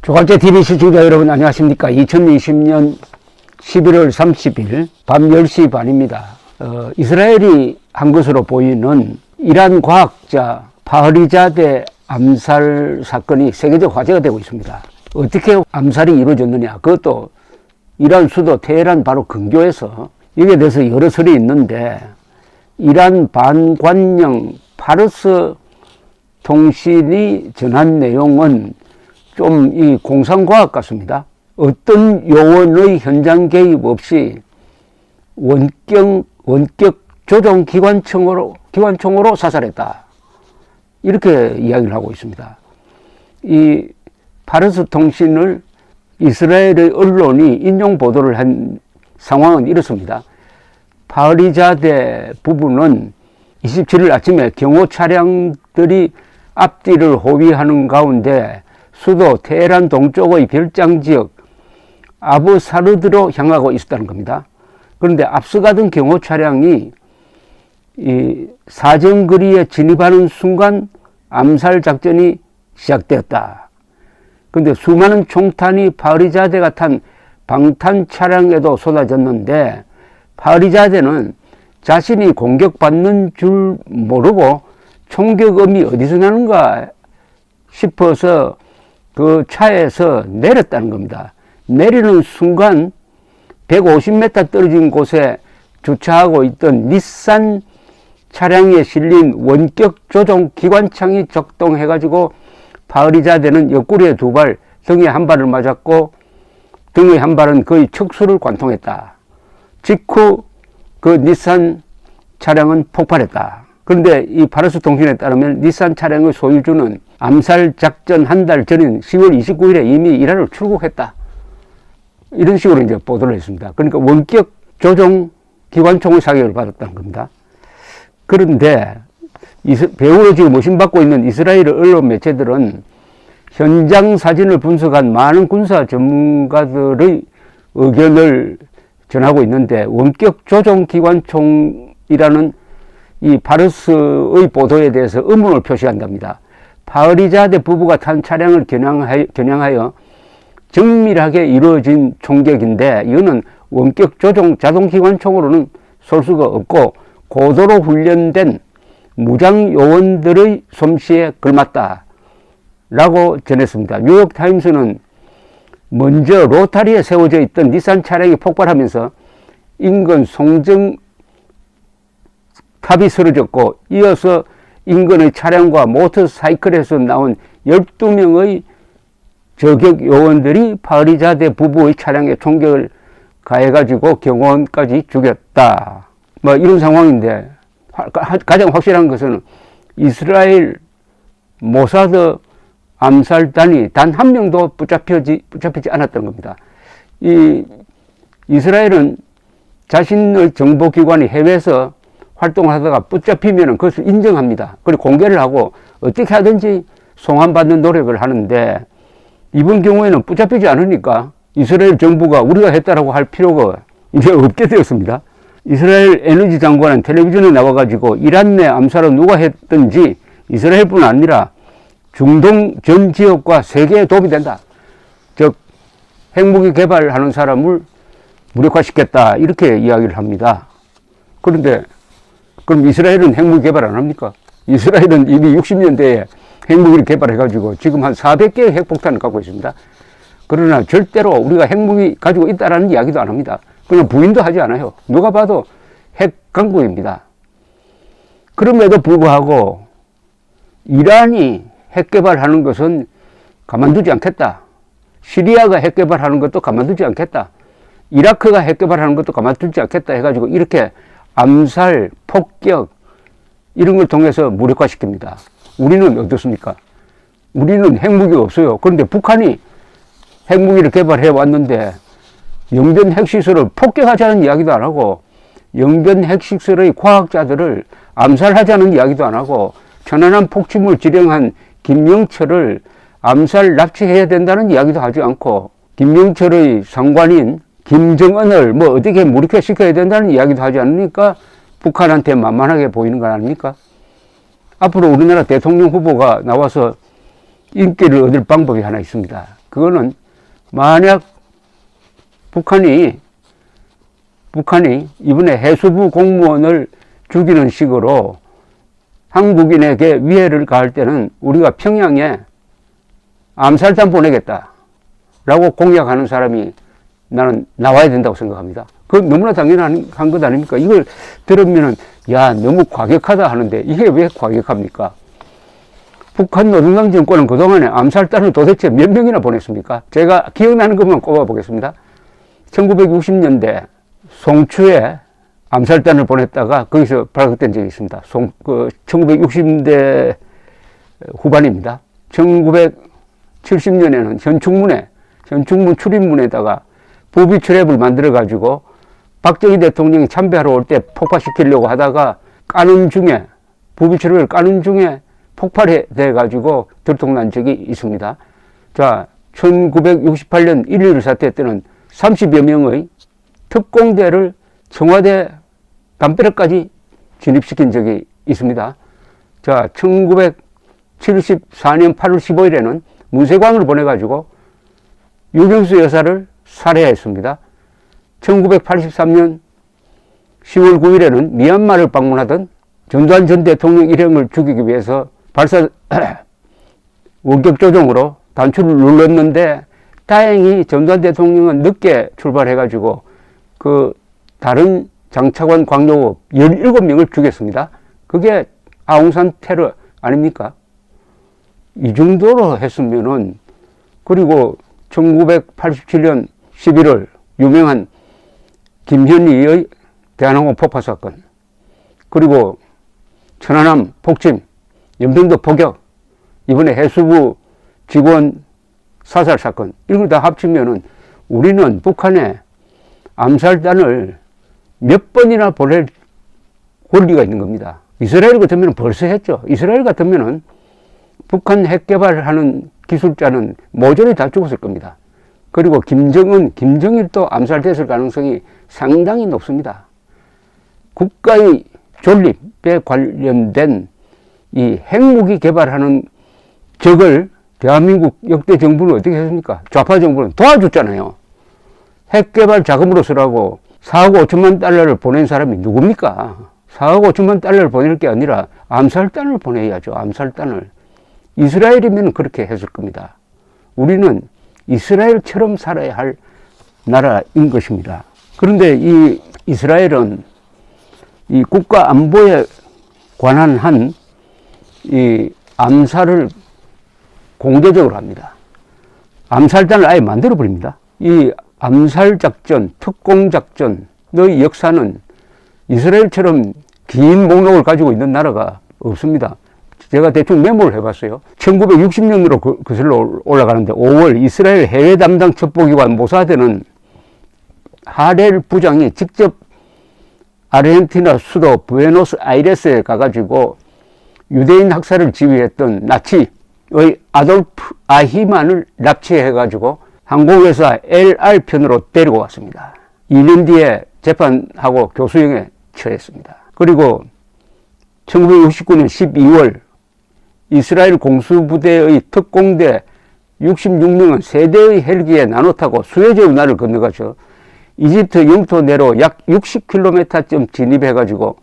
조갑제 TV 시청자 여러분 안녕하십니까. 2020년 11월 30일 밤 10시 반입니다. 이스라엘이 한 것으로 보이는 이란 과학자 파흐리자데 암살 사건이 세계적 화제가 되고 있습니다. 어떻게 암살이 이루어졌느냐, 그것도 이란 수도 테헤란 바로 근교에서. 여기에 대해서 여러 설이 있는데, 이란 반관영 파르스 통신이 전한 내용은 좀 이 공상과학 같습니다. 어떤 요원의 현장 개입 없이 원격 조종 기관총으로 사살했다, 이렇게 이야기를 하고 있습니다. 이 파르스 통신을 이스라엘의 언론이 인용 보도를 한 상황은 이렇습니다. 파흐리자데 부부는 27일 아침에 경호 차량들이 앞뒤를 호위하는 가운데 수도 테헤란 동쪽의 별장 지역 아부사르드로 향하고 있었다는 겁니다. 그런데 앞서가던 경호 차량이 이 사정거리에 진입하는 순간 암살 작전이 시작되었다. 그런데 수많은 총탄이 파흐리자데가 탄 방탄 차량에도 쏟아졌는데, 파흐리자데는 자신이 공격받는 줄 모르고 총격음이 어디서 나는가 싶어서 그 차에서 내렸다는 겁니다. 내리는 순간 150m 떨어진 곳에 주차하고 있던 닛산 차량에 실린 원격 조종 기관창이 작동해가지고 파흐리자데는 옆구리에 2발, 등에 1발을 맞았고 등의 1발은 거의 척수를 관통했다. 직후 그 닛산 차량은 폭발했다. 그런데 이 파르스 통신에 따르면 닛산 차량의 소유주는 암살 작전 한 달 전인 10월 29일에 이미 이란을 출국했다, 이런 식으로 이제 보도를 했습니다. 그러니까 원격 조종 기관총의 사격을 받았다는 겁니다. 그런데 배후로 지금 의심받고 있는 이스라엘 언론 매체들은 현장 사진을 분석한 많은 군사 전문가들의 의견을 전하고 있는데, 원격 조종 기관총이라는 이 파르스의 보도에 대해서 의문을 표시한답니다. 파흐리자데 부부가 탄 차량을 겨냥하여 정밀하게 이루어진 총격인데, 이거는 원격 조종 자동기관총으로는 쏠 수가 없고 고도로 훈련된 무장 요원들의 솜씨에 걸맞다 라고 전했습니다. 뉴욕타임스는 먼저 로타리에 세워져 있던 닛산 차량이 폭발하면서 인근 송정 탑이 쓰러졌고, 이어서 인근의 차량과 모터사이클에서 나온 12명의 저격 요원들이 파흐리자데 부부의 차량에 총격을 가해가지고 경호원까지 죽였다, 뭐 이런 상황인데, 가장 확실한 것은 이스라엘 모사드 암살단이 단 한 명도 붙잡히지 않았던 겁니다. 이 이스라엘은 자신의 정보기관이 해외에서 활동을 하다가 붙잡히면 그것을 인정합니다. 그리고 공개를 하고 어떻게 하든지 송환받는 노력을 하는데, 이번 경우에는 붙잡히지 않으니까 이스라엘 정부가 우리가 했다라고 할 필요가 이제 없게 되었습니다. 이스라엘 에너지 장관은 텔레비전에 나와가지고 이란 내 암살은 누가 했든지 이스라엘뿐 아니라 중동 전 지역과 세계에 도움이 된다, 즉 핵무기 개발하는 사람을 무력화시켰다, 이렇게 이야기를 합니다. 그런데 그럼 이스라엘은 핵무기 개발 안 합니까? 이스라엘은 이미 60년대에 핵무기를 개발해가지고 지금 한 400개의 핵폭탄을 갖고 있습니다. 그러나 절대로 우리가 핵무기 가지고 있다라는 이야기도 안 합니다. 그냥 부인도 하지 않아요. 누가 봐도 핵강국입니다. 그럼에도 불구하고 이란이 핵 개발하는 것은 가만두지 않겠다, 시리아가 핵 개발하는 것도 가만두지 않겠다, 이라크가 핵 개발하는 것도 가만두지 않겠다 해가지고 이렇게 암살, 폭격 이런 걸 통해서 무력화시킵니다. 우리는 어떻습니까? 우리는 핵무기가 없어요. 그런데 북한이 핵무기를 개발해 왔는데 영변 핵시설을 폭격하자는 이야기도 안 하고, 영변 핵시설의 과학자들을 암살하자는 이야기도 안 하고, 천안함 폭침을 지령한 김영철을 암살 납치해야 된다는 이야기도 하지 않고, 김영철의 상관인 김정은을 뭐 어떻게 무력화시켜야 된다는 이야기도 하지 않으니까 북한한테 만만하게 보이는 거 아닙니까? 앞으로 우리나라 대통령 후보가 나와서 인기를 얻을 방법이 하나 있습니다. 그거는 만약 북한이 이번에 해수부 공무원을 죽이는 식으로 한국인에게 위해를 가할 때는 우리가 평양에 암살단 보내겠다라고 공약하는 사람이 나는 나와야 된다고 생각합니다. 그건 너무나 당연한 것 아닙니까? 이걸 들으면은 야, 너무 과격하다 하는데 이게 왜 과격합니까? 북한 노동당 정권은 그동안에 암살단을 도대체 몇 명이나 보냈습니까? 제가 기억나는 것만 꼽아보겠습니다. 1960년대 송추에 암살단을 보냈다가 거기서 발각된 적이 있습니다. 1960년대 후반입니다. 1970년에는 현충문 출입문에다가 부비 트랩을 만들어가지고 박정희 대통령이 참배하러 올 때 폭파시키려고 하다가 부비 트랩을 까는 중에 폭발해 가지고 들통난 적이 있습니다. 자, 1968년 1.15 사태 때는 30여 명의 특공대를 청와대 담벼락까지 진입시킨 적이 있습니다. 자, 1974년 8월 15일에는 문세광을 보내가지고 유경수 여사를 살해했습니다. 1983년 10월 9일에는 미얀마를 방문하던 전두환 전 대통령 일행을 죽이기 위해서 원격 조종으로 단추를 눌렀는데 다행히 전두환 대통령은 늦게 출발해가지고 그 다른 장차관 광노 17명을 죽였습니다. 그게 아웅산 테러 아닙니까? 이 정도로 했으면은, 그리고 1987년 11월 유명한 김현희의 대한항공 폭파 사건, 그리고 천안함 폭침, 연평도 포격, 이번에 해수부 직원 사살 사건, 이걸 다 합치면은 우리는 북한에 암살단을 몇 번이나 보낼 권리가 있는 겁니다. 이스라엘 같으면 벌써 했죠. 이스라엘 같으면은 북한 핵 개발하는 기술자는 모조리 다 죽었을 겁니다. 그리고 김정일도 암살됐을 가능성이 상당히 높습니다. 국가의 존립에 관련된 이 핵무기 개발하는 적을 대한민국 역대 정부는 어떻게 했습니까? 좌파 정부는 도와줬잖아요. 핵 개발 자금으로 쓰라고 4억 5천만 달러를 보낸 사람이 누굽니까? 4억 5천만 달러를 보낼 게 아니라 암살단을 보내야죠. 암살단을. 이스라엘이면 그렇게 했을 겁니다. 우리는 이스라엘처럼 살아야 할 나라인 것입니다. 그런데 이 이스라엘은 이 국가 안보에 관한 이 암살을 공개적으로 합니다. 암살단을 아예 만들어 버립니다. 이 암살작전, 특공작전의 역사는 이스라엘처럼 긴 목록을 가지고 있는 나라가 없습니다. 제가 대충 메모를 해봤어요. 1960년으로 거슬러 올라가는데 5월 이스라엘 해외 담당 첩보기관 모사드는 하렐 부장이 직접 아르헨티나 수도 부에노스아이레스에 가가지고 유대인 학살을 지휘했던 나치의 아돌프 아히만을 납치해가지고 항공회사 LR 편으로 데리고 왔습니다. 2년 뒤에 재판하고 교수형에 처했습니다. 그리고 1969년 12월 이스라엘 공수부대의 특공대 66명은 세 대의 헬기에 나눠 타고 수에즈 운하를 건너가서 이집트 영토 내로 약 60km쯤 진입해가지고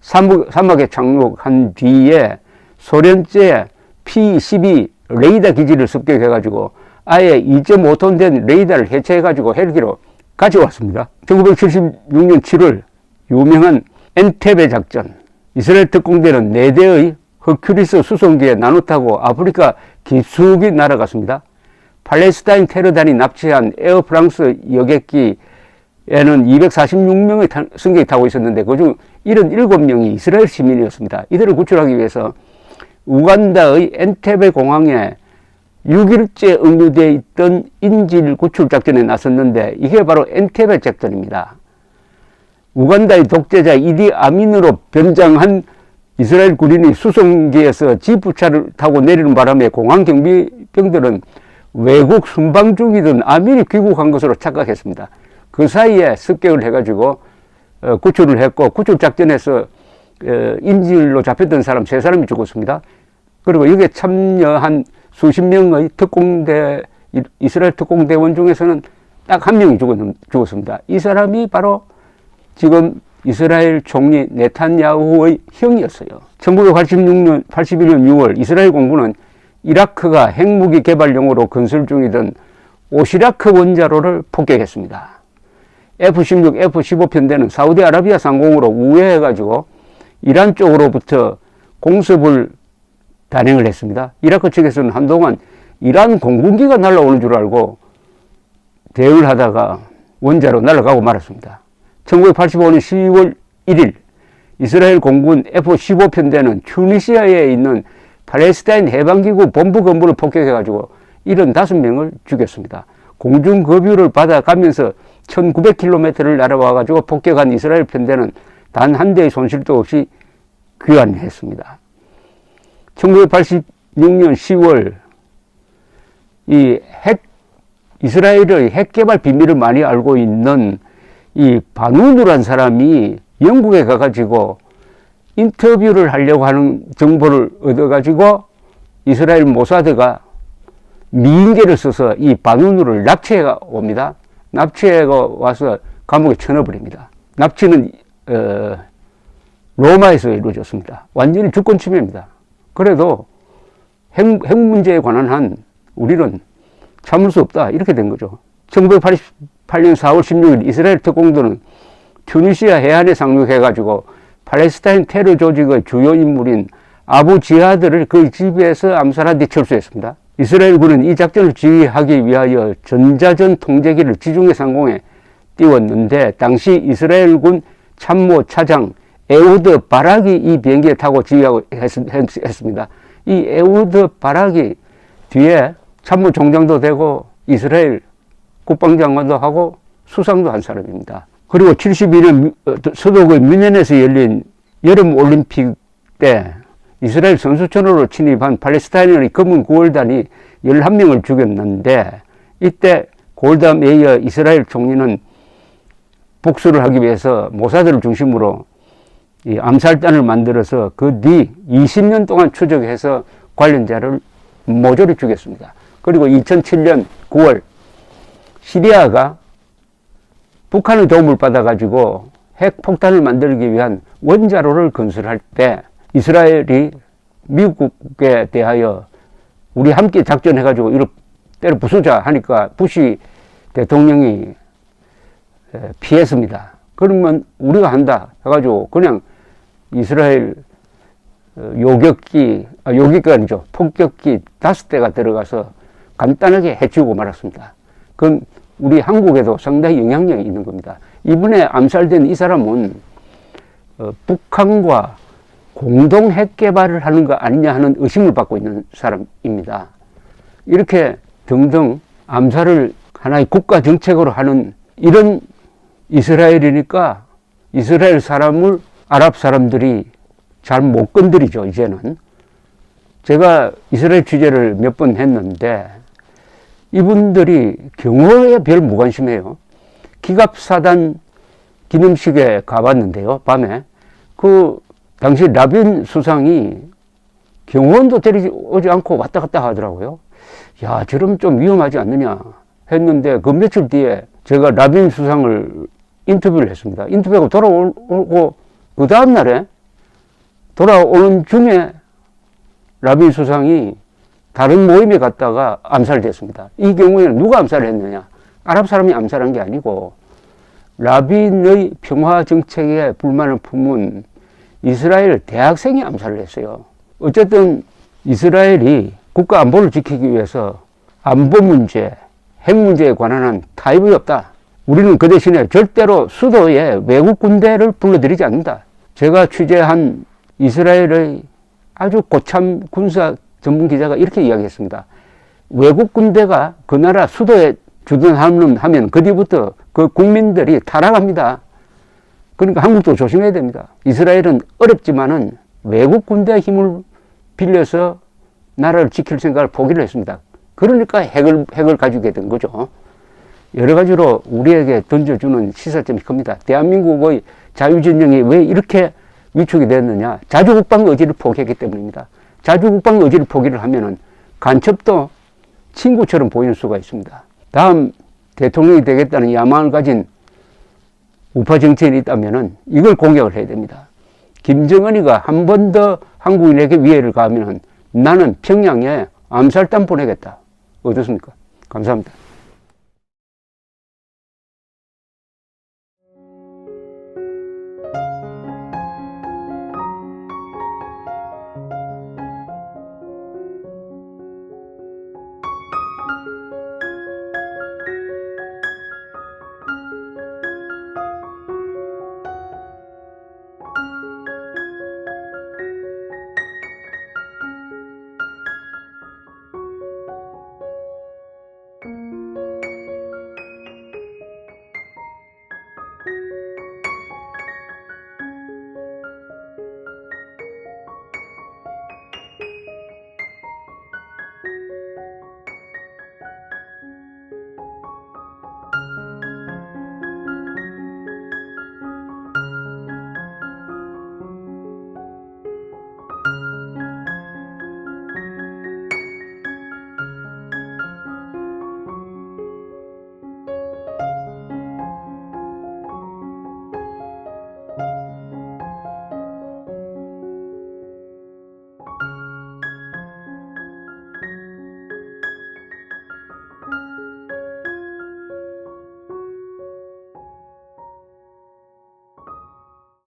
사막에 착륙한 뒤에 소련제 P-12 레이더 기지를 습격해가지고 아예 2.5톤 된 레이더를 해체해가지고 헬기로 가져왔습니다. 1976년 7월 유명한 엔테베 작전. 이스라엘 특공대는 4대의 허큐리스 수송기에 나눠 타고 아프리카 깊숙이 날아갔습니다. 팔레스타인 테러단이 납치한 에어프랑스 여객기에는 246명의 승객이 타고 있었는데 그중 77명이 이스라엘 시민이었습니다. 이들을 구출하기 위해서 우간다의 엔테베 공항에 6일째 응유되어 있던 인질 구출 작전에 나섰는데 이게 바로 엔테베 작전입니다. 우간다의 독재자 이디 아민으로 변장한 이스라엘 군인이 수송기에서 지프차를 타고 내리는 바람에 공항 경비병들은 외국 순방 중이던 아민이 귀국한 것으로 착각했습니다. 그 사이에 습격을 해가지고 구출을 했고 구출 작전에서 인질로 잡혔던 사람 3사람이 죽었습니다. 그리고 여기에 참여한 수십 명의 특공대 이스라엘 특공대원 중에서는 딱 한 명이 죽었습니다. 이 사람이 바로 지금 이스라엘 총리 네탄야후의 형이었어요. 1986년, 81년 6월 이스라엘 공군은 이라크가 핵무기 개발용으로 건설 중이던 오시라크 원자로를 폭격했습니다. F-16, F-15 편대는 사우디아라비아 상공으로 우회해가지고 이란 쪽으로부터 공습을 단행을 했습니다. 이라크 측에서는 한동안 이란 공군기가 날아오는 줄 알고 대응을 하다가 원자로 날아가고 말았습니다. 1985년 10월 1일 이스라엘 공군 F-15 편대는 튜니시아에 있는 팔레스타인 해방기구 본부 건물을 폭격해가지고 75명을 죽였습니다. 공중급유를 받아가면서 1900km를 날아와가지고 폭격한 이스라엘 편대는 단 한 대의 손실도 없이 귀환했습니다. 1986년 10월 이스라엘의 핵개발 비밀을 많이 알고 있는 이 바누누란 사람이 영국에 가가지고 인터뷰를 하려고 하는 정보를 얻어가지고 이스라엘 모사드가 미인계를 써서 이 바누누를 납치해 옵니다. 납치해 와서 감옥에 쳐넣어버립니다. 납치는 로마에서 이루어졌습니다. 완전히 주권 침해입니다. 그래도 핵 문제에 관한 한 우리는 참을 수 없다 이렇게 된 거죠. 1988년 4월 16일 이스라엘 특공대는 튜니시아 해안에 상륙해가지고 팔레스타인 테러 조직의 주요 인물인 아부 지하드를 그 집에서 암살한 뒤 철수했습니다. 이스라엘군은 이 작전을 지휘하기 위하여 전자전 통제기를 지중해 상공에 띄웠는데 당시 이스라엘군 참모 차장 에우드 바락이 이 비행기를 타고 지휘하고 했습니다. 이 에우드 바락이 뒤에 참모 총장도 되고 이스라엘 국방장관도 하고 수상도 한 사람입니다. 그리고 72년 서독의 뮌헨에서 열린 여름 올림픽 때 이스라엘 선수촌으로 침입한 팔레스타인의 검은 9월단이 11명을 죽였는데 이때 골다 메이어 이스라엘 총리는 복수를 하기 위해서 모사드를 중심으로 이 암살단을 만들어서 그 뒤 20년 동안 추적해서 관련자를 모조리 죽였습니다. 그리고 2007년 9월 시리아가 북한의 도움을 받아가지고 핵폭탄을 만들기 위한 원자로를 건설할 때 이스라엘이 미국에 대하여 우리 함께 작전해가지고 이렇게 때려 부수자 하니까 부시 대통령이 피했습니다. 그러면 우리가 한다 해가지고 그냥 이스라엘 요격기가 아니죠. 폭격기 5대가 들어가서 간단하게 해치우고 말았습니다. 그건 우리 한국에도 상당히 영향력이 있는 겁니다. 이번에 암살된 이 사람은 북한과 공동 핵 개발을 하는 거 아니냐 하는 의심을 받고 있는 사람입니다. 이렇게 등등 암살을 하나의 국가 정책으로 하는 이런 이스라엘이니까 이스라엘 사람을 아랍 사람들이 잘 못 건드리죠, 이제는. 제가 이스라엘 취재를 몇 번 했는데 이분들이 경호에 별 무관심해요. 기갑사단 기념식에 가봤는데요, 밤에. 당시 라빈 수상이 경호원도 데리지 않고 왔다 갔다 하더라고요. 야, 저러면 좀 위험하지 않느냐 했는데 그 며칠 뒤에 제가 라빈 수상을 인터뷰를 했습니다. 인터뷰하고 돌아오고 그 다음날에 돌아오는 중에 라빈 수상이 다른 모임에 갔다가 암살됐습니다. 이 경우에는 누가 암살을 했느냐? 아랍 사람이 암살한 게 아니고 라빈의 평화 정책에 불만을 품은 이스라엘 대학생이 암살을 했어요. 어쨌든 이스라엘이 국가 안보를 지키기 위해서 안보 문제, 핵 문제에 관한 한 타협이 없다. 우리는 그 대신에 절대로 수도에 외국 군대를 불러들이지 않는다. 제가 취재한 이스라엘의 아주 고참 군사 전문 기자가 이렇게 이야기했습니다. 외국 군대가 그 나라 수도에 주둔하면 그 뒤부터 그 국민들이 타락합니다. 그러니까 한국도 조심해야 됩니다. 이스라엘은 어렵지만은 외국 군대의 힘을 빌려서 나라를 지킬 생각을 포기를 했습니다. 그러니까 핵을 가지게 된 거죠. 여러 가지로 우리에게 던져주는 시사점이 큽니다. 대한민국의 자유진영이 왜 이렇게 위축이 됐느냐? 자주국방 의지를 포기했기 때문입니다. 자주국방 의지를 포기를 하면은 간첩도 친구처럼 보일 수가 있습니다. 다음 대통령이 되겠다는 야망을 가진 우파 정치인이 있다면 이걸 공격을 해야 됩니다. 김정은이가 한 번 더 한국인에게 위해를 가하면 나는 평양에 암살단 보내겠다. 어떻습니까? 감사합니다.